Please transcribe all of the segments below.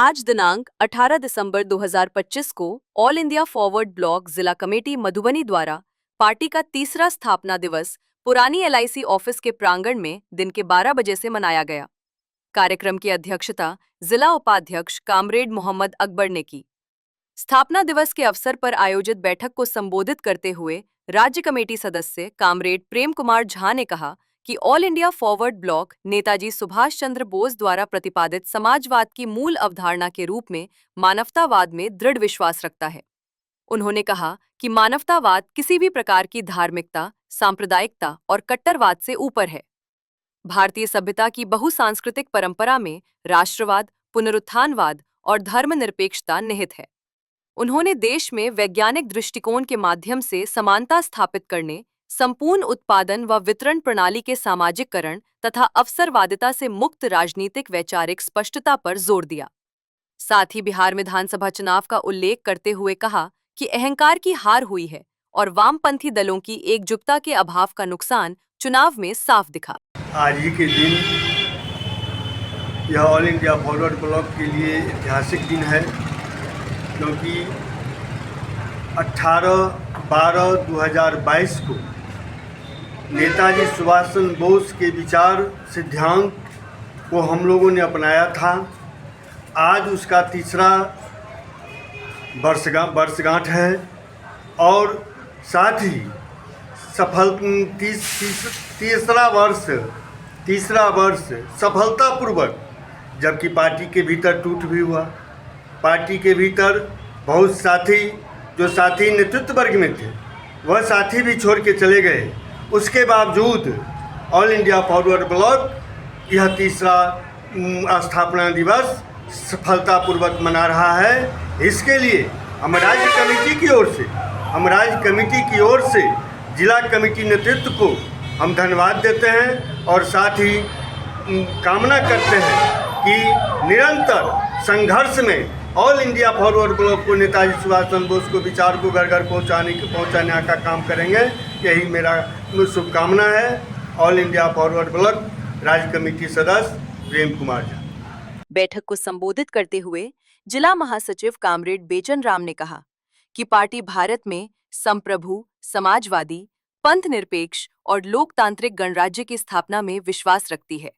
आज दिनांक 18 दिसंबर 2025 को ऑल इंडिया फॉरवर्ड ब्लॉक जिला कमेटी मधुबनी द्वारा पार्टी का तीसरा स्थापना दिवस पुरानी एलआईसी ऑफिस के प्रांगण में दिन के 12 बजे से मनाया गया। कार्यक्रम की अध्यक्षता जिला उपाध्यक्ष कामरेड मोहम्मद अकबर ने की। स्थापना दिवस के अवसर पर आयोजित बैठक को संबोधित करते हुए राज्य कमेटी सदस्य कामरेड प्रेम कुमार झा ने कहा कि all India forward block Netaji Subhash Chandra Bose द्वारा प्रतिपादित समाजवाद की मूल अवधारणा के रूप में मानवतावाद में दृढ़ विश्वास रखता है। उन्होंने कहा कि मानवतावाद किसी भी प्रकार की धार्मिकता, सांप्रदायिकता और कट्टरवाद से ऊपर है। भारतीय सभ्यता की बहुसांस्कृतिक परंपरा में राष्ट्रवाद, पुनरुत्थानवाद और धर्मनिरपेक्षता निहित है। उन्होंने देश में वैज्ञानिक दृष्टिकोण के माध्यम से समानता स्थापित करने, संपूर्ण उत्पादन व वितरण प्रणाली के सामाजिककरण तथा अवसरवादिता से मुक्त राजनीतिक वैचारिक स्पष्टता पर जोर दिया। साथ ही बिहार विधानसभा चुनाव का उल्लेख करते हुए कहा कि अहंकार की हार हुई है और वामपंथी दलों की एकजुटता के अभाव का नुकसान चुनाव में साफ दिखा। आज ही के दिन यह ऑल इंडिया फॉरवर्ड ब्लॉक के लिए ऐतिहासिक दिन है, क्योंकि 18/12/2022 को नेताजी सुभाष चंद्र बोस के विचार सिद्धांत को हम लोगों ने अपनाया था। आज उसका तीसरा वर्षगांठ है और साथ ही तीसरा वर्ष सफलतापूर्वक, जबकि पार्टी के भीतर टूट भी हुआ। पार्टी के भीतर बहुत साथी नेतृत्व वर्ग में थे, वह साथी भी छोड़ के चले गए। उसके बावजूद ऑल इंडिया फॉरवर्ड ब्लॉक यह तीसरा स्थापना दिवस सफलतापूर्वक मना रहा है। इसके लिए हम राज्य कमेटी की ओर से जिला कमेटी नेतृत्व को हम धन्यवाद देते हैं और साथ ही कामना करते हैं कि निरंतर संघर्ष में ऑल इंडिया फॉरवर्ड ब्लॉक को नेताजी सुभाष चंद्र बोस को विचार को घर घर पहुंचाने का काम करेंगे। यही मेरा शुभकामना है। ऑल इंडिया फॉरवर्ड ब्लॉक राज्य कमेटी सदस्य प्रेम कुमार झा। बैठक को संबोधित करते हुए जिला महासचिव कामरेड बेचन राम ने कहा कि पार्टी भारत में संप्रभु, समाजवादी, पंथ निरपेक्ष और लोकतांत्रिक गणराज्य की स्थापना में विश्वास रखती है।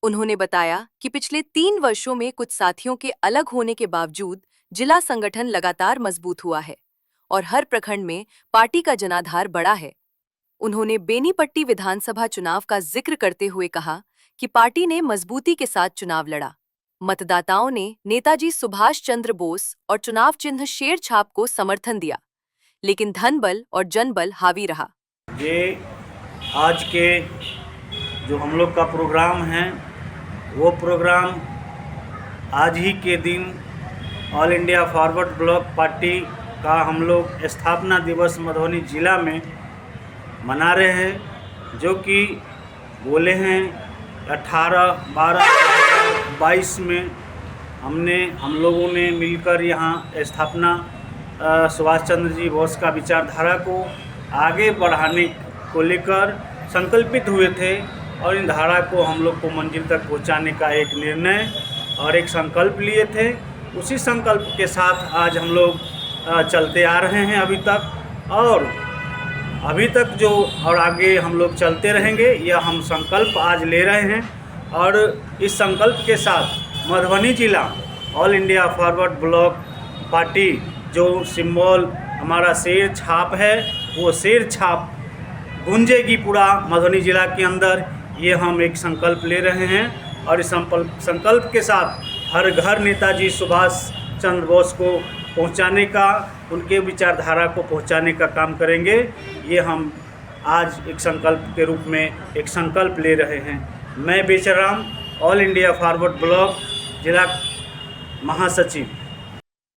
उन्होंने बताया कि पिछले 3 वर्षों में कुछ साथियों के अलग होने के बावजूद जिला संगठन लगातार मजबूत हुआ है और हर प्रखंड में पार्टी का जनाधार बढ़ा है। उन्होंने बेनीपट्टी विधानसभा चुनाव का जिक्र करते हुए कहा कि पार्टी ने मजबूती के साथ चुनाव लड़ा। मतदाताओं ने नेताजी सुभाष चंद्र बोस और चुनाव चिन्ह शेर छाप को समर्थन दिया, लेकिन धनबल और जनबल हावी रहा। ये आज के जो हम लोग का प्रोग्राम है, वो प्रोग्राम आज ही के दिन all India forward block party का हम लोग स्थापना दिवस मधुबनी ज़िला में मना रहे हैं, जो कि बोले हैं 18/12/2022 में हम लोगों ने मिलकर यहाँ स्थापना सुभाष चंद्र जी बोस का विचारधारा को आगे बढ़ाने को लेकर संकल्पित हुए थे और इन धारा को हम लोग को मंजिल तक पहुंचाने का एक निर्णय और एक संकल्प लिए थे। उसी संकल्प के साथ आज हम लोग चलते आ रहे हैं अभी तक जो और आगे हम लोग चलते रहेंगे। यह हम संकल्प आज ले रहे हैं और इस संकल्प के साथ मधुबनी ज़िला all India forward block party जो सिंबल हमारा शेर छाप है, वो शेर छाप गूंजेगी पूरा मधुबनी ज़िला के अंदर। ये हम एक संकल्प ले रहे हैं और इस संकल्प के साथ हर घर नेताजी सुभाष चंद्र बोस को पहुंचाने का, उनके विचारधारा को पहुंचाने का काम करेंगे। ये हम आज एक संकल्प के रूप में एक संकल्प ले रहे हैं। मैं बेचन Ram, all India forward block जिला महासचिव।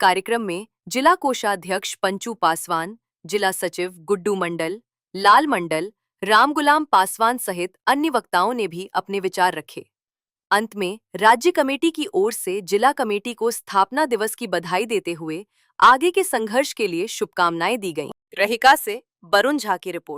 कार्यक्रम में जिला कोषाध्यक्ष पंचू पासवान, जिला सचिव गुड्डू मंडल, लाल मंडल, रामगुलाम पासवान सहित अन्य वक्ताओं ने भी अपने विचार रखे। अंत में राज्य कमेटी की ओर से जिला कमेटी को स्थापना दिवस की बधाई देते हुए आगे के संघर्ष के लिए शुभकामनाएं दी गईं। रहिका से वरुण झा की रिपोर्ट।